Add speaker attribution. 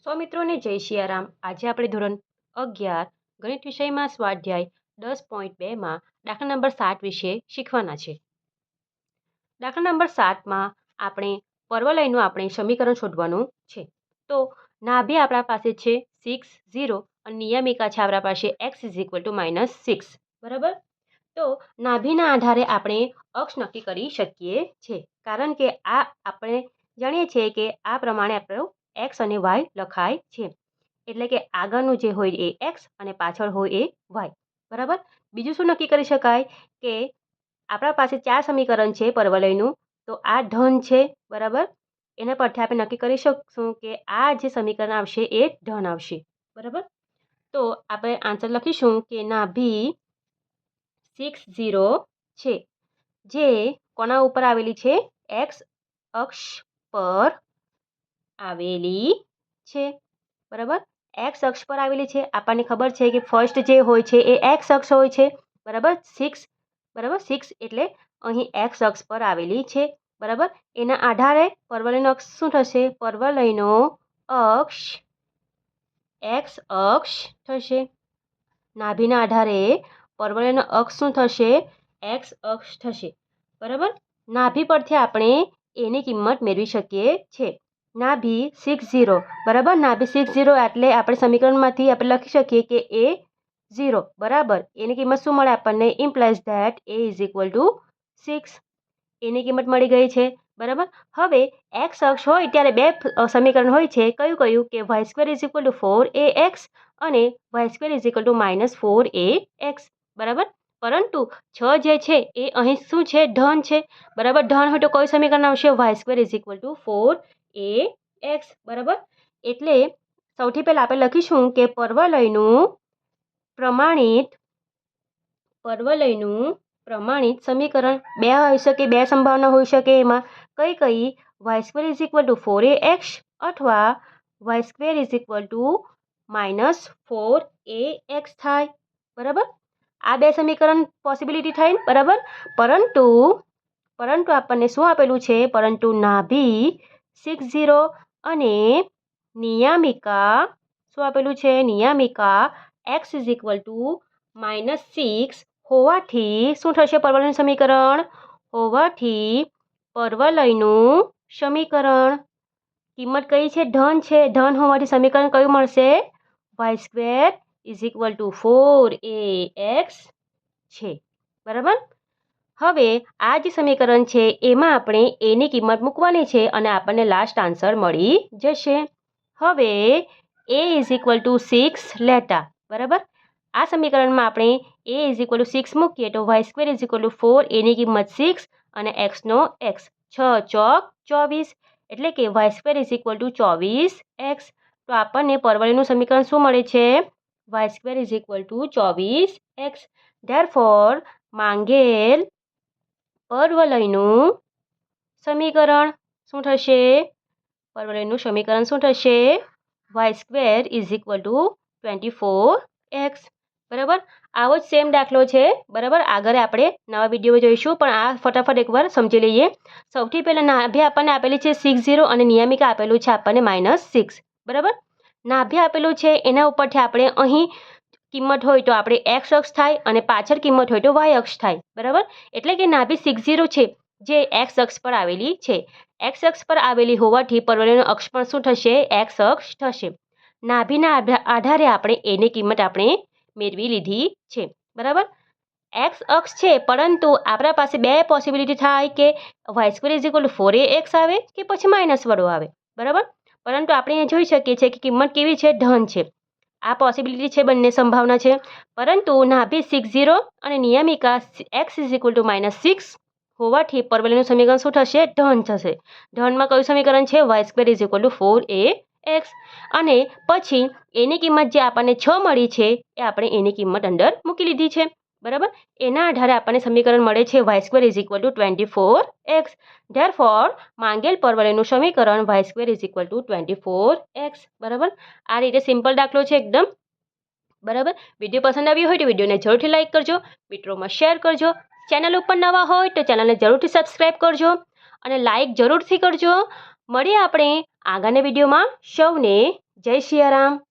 Speaker 1: સૌમિત્રોને જય સિયારામ। આજે આપણે ધોરણ 11 ગણિત વિષયમાં સ્વાધ્યાય 10.2માં દાખલા નંબર 7 વિશે શીખવાના છે। દાખલા નંબર 7માં આપણે પરવલયનું આપણે સમીકરણ શોધવાનું છે। તો નાભી આપણા પાસે છે 6 0 અને નિયમિકા છે આપણા પાસે x -6 બરાબર। તો નાભીના આધારે આપણે અક્ષ નક્કી કરી શકીએ છીએ, કારણ કે આ આપણે જાણીએ છીએ કે આ પ્રમાણે આપણો x અને y લખાય છે, એટલે કે આગળનું જે હોય એ x અને પાછળ હોય એ y બરાબર। બીજું શું નક્કી કરી શકાય કે આપણા પાસે 4 સમીકરણ છે પરવલયનું, તો આ ધન છે બરાબર। એના પરથી આપણે નક્કી કરી શકશું કે આ જે સમીકરણ આવશે એ ધન આવશે બરાબર। તો આપણે આન્સર લખીશું કે નાભી 6 0 છે, જે કોના ઉપર આવેલી છે? x અક્ષ પર આવેલી છે બરાબર। x અક્ષ પર આવેલી છે, આપણને ખબર છે કે ફર્સ્ટ જે હોય છે એ x અક્ષ હોય છે બરાબર। 6 બરાબર, 6 એટલે અહીં x અક્ષ પર આવેલી છે બરાબર। એના આધારે પરવલયનો અક્ષ શું થશે? પરવલયનો અક્ષ x અક્ષ થશે। નાભીના આધારે પરવલયનો અક્ષ શું થશે? x અક્ષ થશે બરાબર। નાભી પરથી આપણે એની કિંમત મેળવી શકીએ છીએ। નાભી 6 0 બરાબર, નાભી 6 0 એટલે આપણે સમીકરણમાંથી આપણે લખી શકીએ કે a 0 બરાબર। એની કિંમત શું મળે આપણને? ઇમ્પ્લાઇઝ ધેટ a = 6, એની કિંમત મળી ગઈ છે બરાબર। હવે x અક્ષ હોય ત્યારે બે સમીકરણ હોય છે, કયું કયું કે y² = 4ax અને y² - 4ax બરાબર। પરંતુ 6 જે છે એ અહીં શું છે? ધન છે બરાબર। ધન હોય તો કયું સમીકરણ આવશે? y² = 4ax બરાબર। એટલે સૌથી પહેલા આપણે લખીશું કે પરવલયનું સમીકરણ બે હોઈ શકે, બે સંભાવના હોઈ શકે। એમાં કઈ y² = 4ax અથવા y² - 4ax થાય બરાબર। આ બે સમીકરણ પોસિબિલિટી થાય બરાબર। પરંતુ આપણને શું આપેલું છે? પરંતુ નાભી 6 0 અને નિયામિકા શું આપેલું છે? નિયામિકા x -6 હોવાથી શું થશે? પરવલયનું સમીકરણ હોવાથી પરવલયનું સમીકરણ કિંમત કઈ છે? ધન છે, ધન હોવાથી સમીકરણ કયું મળશે? y² = 4ax છે બરાબર। હવે આ જે સમીકરણ છે એમાં આપણે એની કિંમત મૂકવાની છે અને આપણને લાસ્ટ આન્સર મળી જશે। હવે a = 6 લેતા બરાબર, આ સમીકરણમાં આપણે a = 6 મૂકીએ તો y² = 4, એની કિંમત 6 અને x નો x 6 ચોક 24, એટલે કે y² = 24x। તો આપણને પરવલયનું સમીકરણ શું મળે છે? y² = 24x। ધેરફોર માંગેલ પરવલયનું સમીકરણ શું થશે? પરવલયનું સમીકરણ શું થશે? y² = 24x બરાબર। આવો જ સેમ દાખલો છે બરાબર, આગળ આપણે નવા વિડીયો જોઈશું, પણ આ ફટાફટ એકવાર સમજી લઈએ। સૌથી પહેલાં નાભી આપણને આપેલી છે 6 0 અને નિયમિકા આપેલું છે આપણને -6 બરાબર। નાભી આપેલું છે એના ઉપરથી આપણે અહીં કિંમત હોય તો આપણે x અક્ષ થાય અને પાછળ કિંમત હોય તો y અક્ષ થાય બરાબર। એટલે કે નાભી 6 0 છે જે x અક્ષ પર આવેલી છે, x અક્ષ પર આવેલી હોવાથી પરવલયનો અક્ષ પણ શું થશે? x અક્ષ થશે। નાભીના આધારે આપણે એની કિંમત આપણે મેળવી લીધી છે બરાબર। x અક્ષ છે, પરંતુ આપણા પાસે બે પોસિબિલિટી થાય કે y² = 4ax આવે કે પછી માઇનસ વાળો આવે બરાબર। પરંતુ આપણે અહીંયા જોઈ શકીએ છીએ કે કિંમત કેવી છે? ધન છે। આ પોસિબિલિટી છે, બંને સંભાવના છે। પરંતુ નાભી 6 0 અને નિયમિકા x -6 હોવાથી પરવલયનું સમીકરણ શું થશે? ધન થશે। ધનમાં કયું સમીકરણ છે? y² = 4ax અને પછી એની કિંમત જે આપણને 6 મળી છે એ આપણે એની કિંમત અંદર મૂકી લીધી છે બરાબર। એના આધારે આપણને સમીકરણ મળે છે y² = 24x। ધેરફોર માંગેલ પરવલયનું સમીકરણ y² = 24x બરાબર। આ રીતે સિમ્પલ દાખલો છે એકદમ બરાબર। વિડીયો પસંદ આવ્યો હોય તો વિડીયોને જરૂરથી લાઇક કરજો, મિત્રોમાં શેર કરજો, ચેનલ ઉપર નવા હોય તો ચેનલને જરૂરથી સબસ્ક્રાઈબ કરજો અને લાઇક જરૂરથી કરજો। મળીએ આપણે આગળના વિડીયોમાં। સૌને જય સિયારામ.